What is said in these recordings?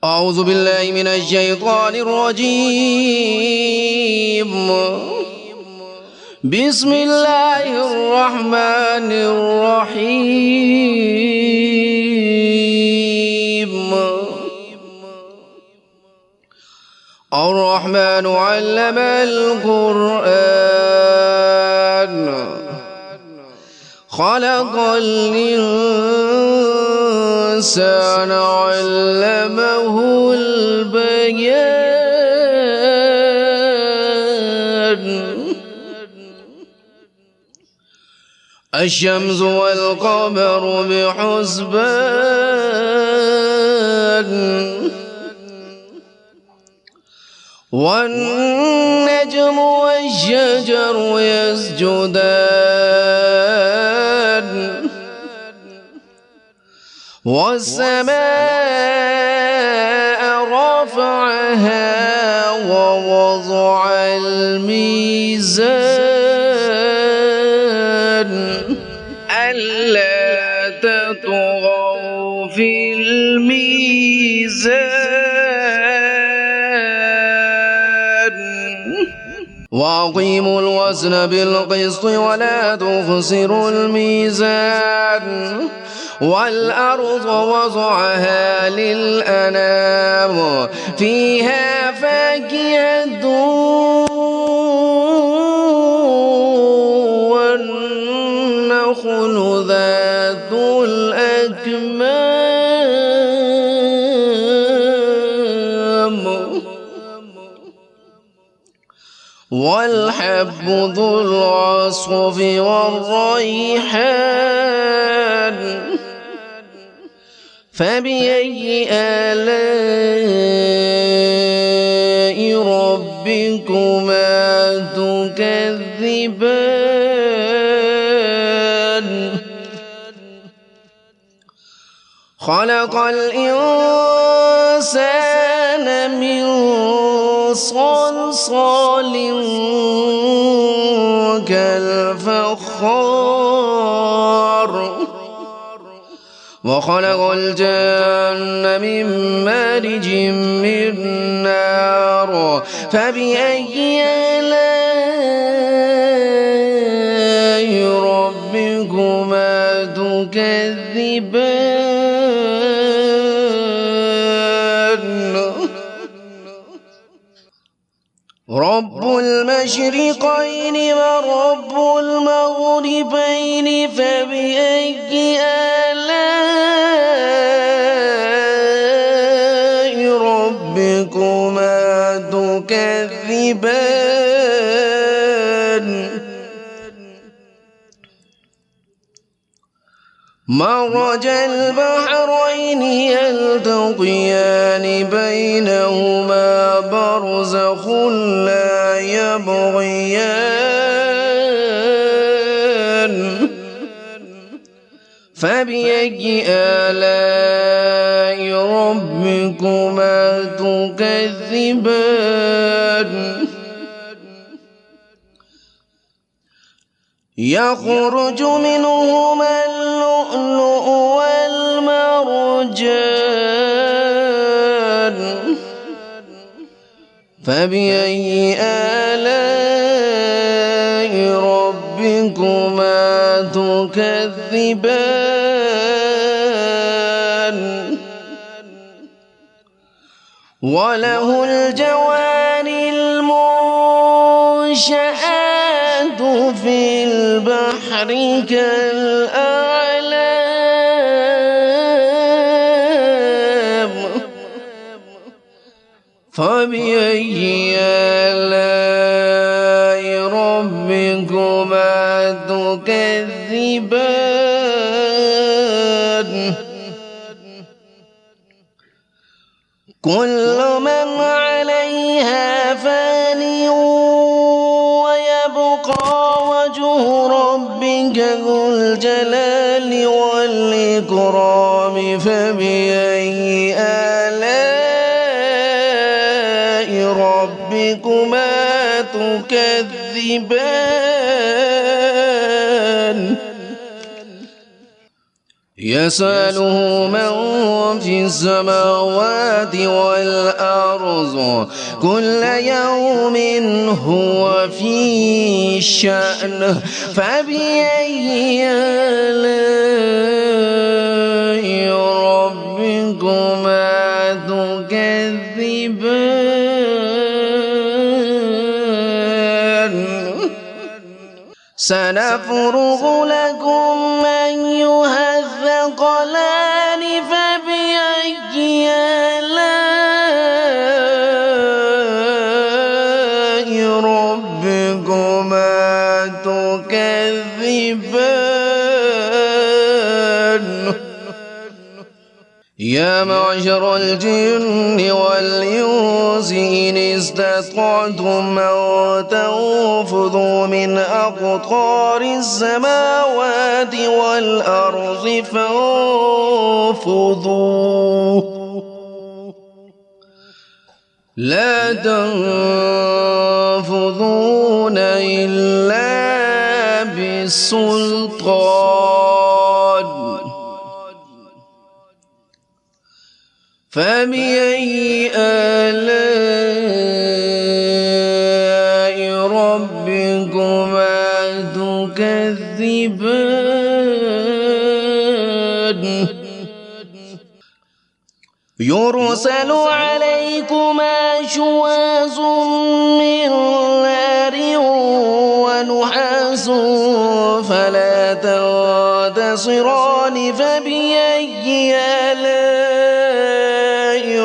أعوذ بالله من الشيطان الرجيم. بسم الله الرحمن الرحيم. الرحمن علم القرآن خلق الإنسان علمه البيان. الشمس والقمر بحسبان والنجم والشجر يسجدان والسماء رفعها ووضع الميزان ألا تطغوا في الميزان وأقيموا الوزن بالقسط ولا تخسروا الميزان والأرض وضعها للأنام فيها فاكهة والنخل ذات الأكمام والحب ذو العصف والريحان فبأي آلاء ربكما تكذبان خلق الإنسان من صلصال كالفخار وخلق الجن من مارج من نار فبأي آلاء ربكما تكذبان رب المشرقين ورب المغربين فبأي آلاء ربكما تكذبان مرج البحرين يلتقيان بينهما برزخ لا يبغيان فبأي آلاء ربكما تكذبان يخرج منهما اللؤلؤ والمرجان فبأي آلاء ربكما تكذبان وله الجوار المنشآت في البحر كالأعلام فبأي آلاء ربكما تكذبان كل من عليها فان ويبقى وجه ربك ذو الجلال والإكرام فبأي آلاء ربكما تكذبان يسأله من في السماوات والأرض كل يوم هو في شأن فبأي آلاء ربكما تكذبان سنفرغ لكم أيها الثقلان فبأي آلاء ربكما تكذبان يا معشر الجن والإنس إن استطعتم أن تنفذوا من أقطار السماوات والأرض فانفذوا لا تنفذون إلا بالسلطان فبأي آلاء ربكما تكذبان يرسل عليكما شواظ من نار ونحاس فلا تنتصران فبأي آلاء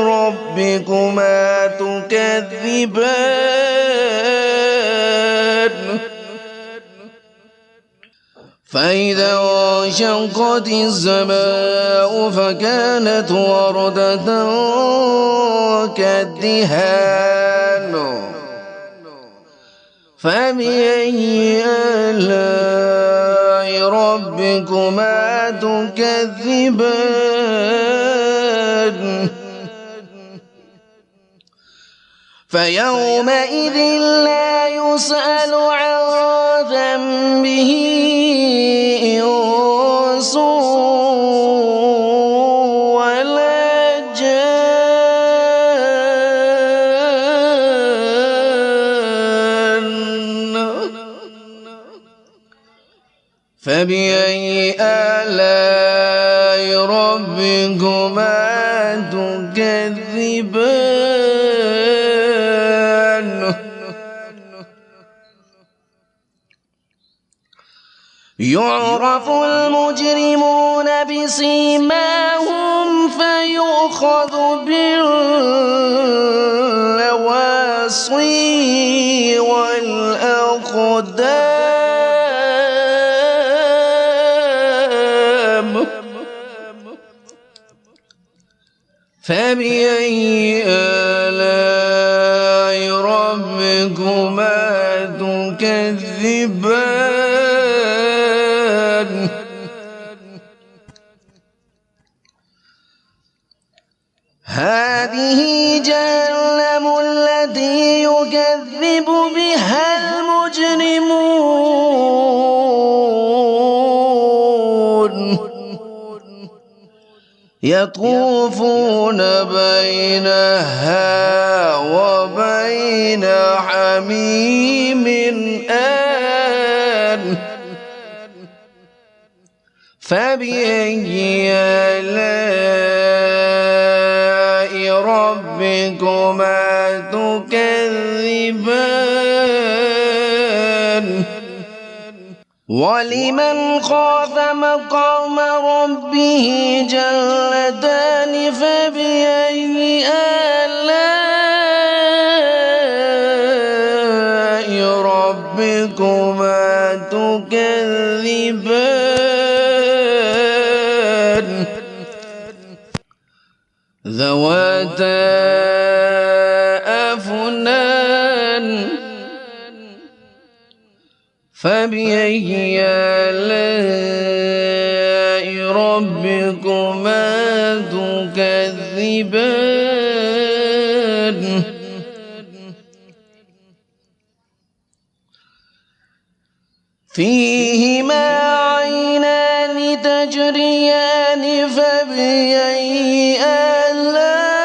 ربكما تكذبان فإذا انشقت السماء فكانت وردة كالدهان فبأي آلاء ربكما تكذبان فيومئذ لا يسأل عن ذنبه إنس ولا جان فبأي آلاء ربكما تكذبان يعرف المجرمون بسيماهم فيؤخذ بالنواصي والأقدام فبأي آلاء ربكما تكذبان هذه جهنم التي يكذب بها المجرمون يطوفون بينها وبين حميم آن فبأي آلاء ربكما تكذبان ولمن خاف مقام ربه جنتان فبأي آلاء ربكما تكذبان ذواتا أفنان فبأي آلاء ربكما تكذبان فيهما عينان تجريان فبأي آلاء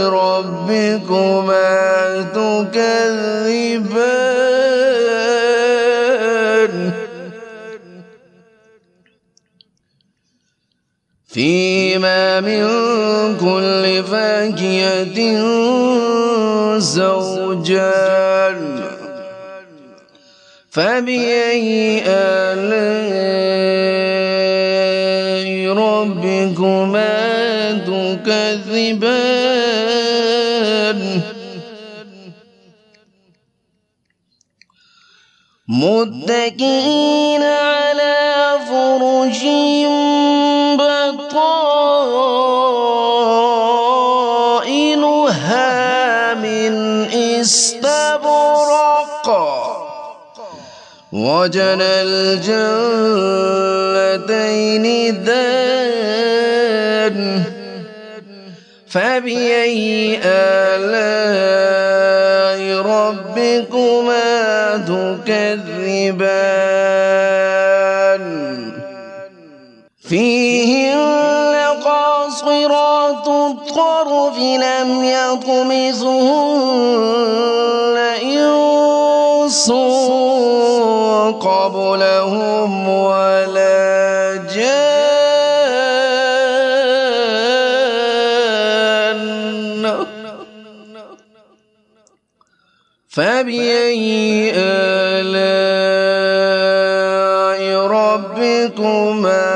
ربكما تكذبان فيما من كل فاكهة زوجان فبأي آلاء ربكما تكذبان متكئين على فرش بطائنها من استبرق وجنى الجنتين دان فبأي آلاء ربكما تكذبان فيهن قاصرات الطرف لم يطمثهن إنس قبلهم ولا جان فبأي آلاء ربكما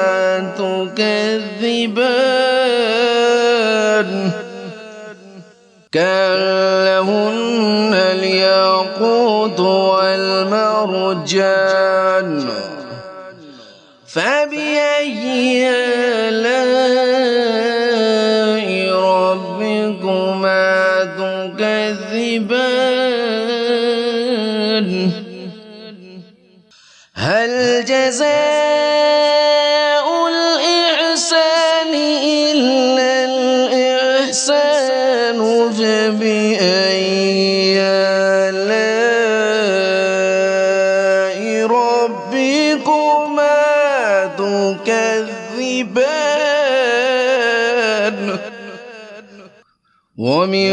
تكذبان كأنهن الياقوت والمرجان فبأي آلاء ربكما تكذبان هل جزاء الإحسان إلا الإحسان فبأي آلاء ربكما تكذبان ومن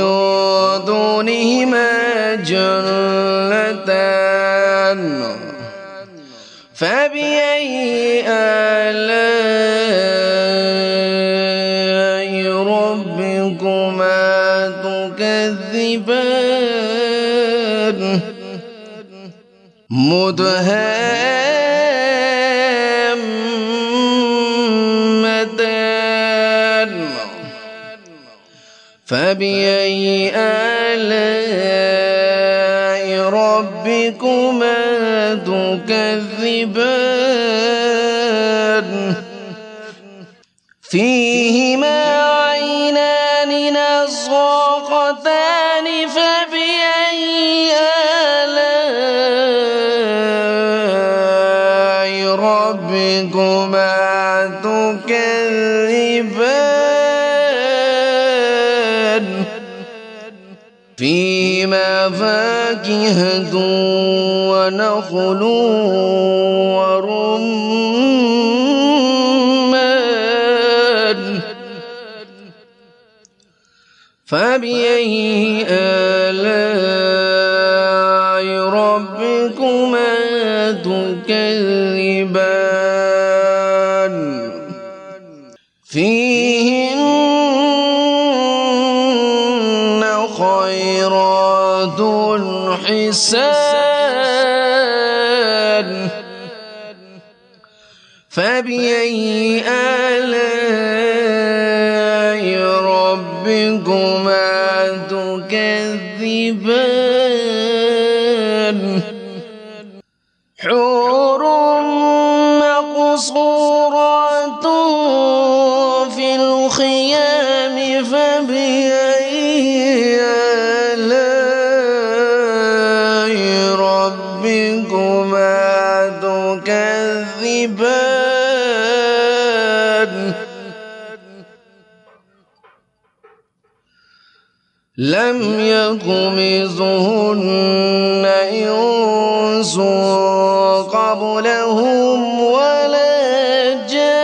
دونهما جنتان فبأي آلاء ربكما تكذبان مدهامتان فبأي آلاء ربكما تكذبان فيهما عينان نضاختان فبأي آلاء ربكما تكذبان فيهما فاكهة ونخل ورمان فبأي آلاء ربكما تكذبان فيهن خيرات حسان فبأي آلاء ربكما تكذبان حور مقصورات في الخيام فبأي آلاء ربكما تكذبان لم يطمثهن إنس إنس قبلهم ولا جان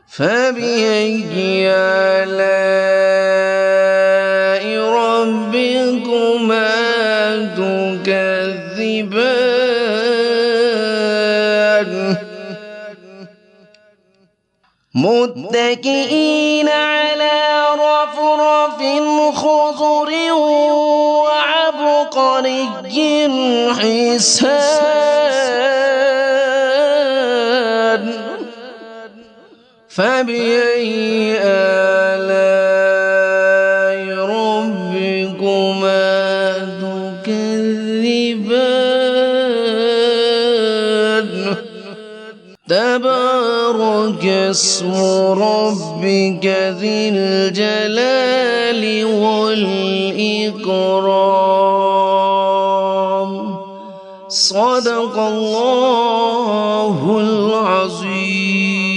فبأي آلاء ربكما تكذبان متكئين على رفرف خضر وعبقري حسان فبأي آلاء ربكما تكذبان تبارك اسم ربك ذي الجلال والإكرام صدق الله العظيم.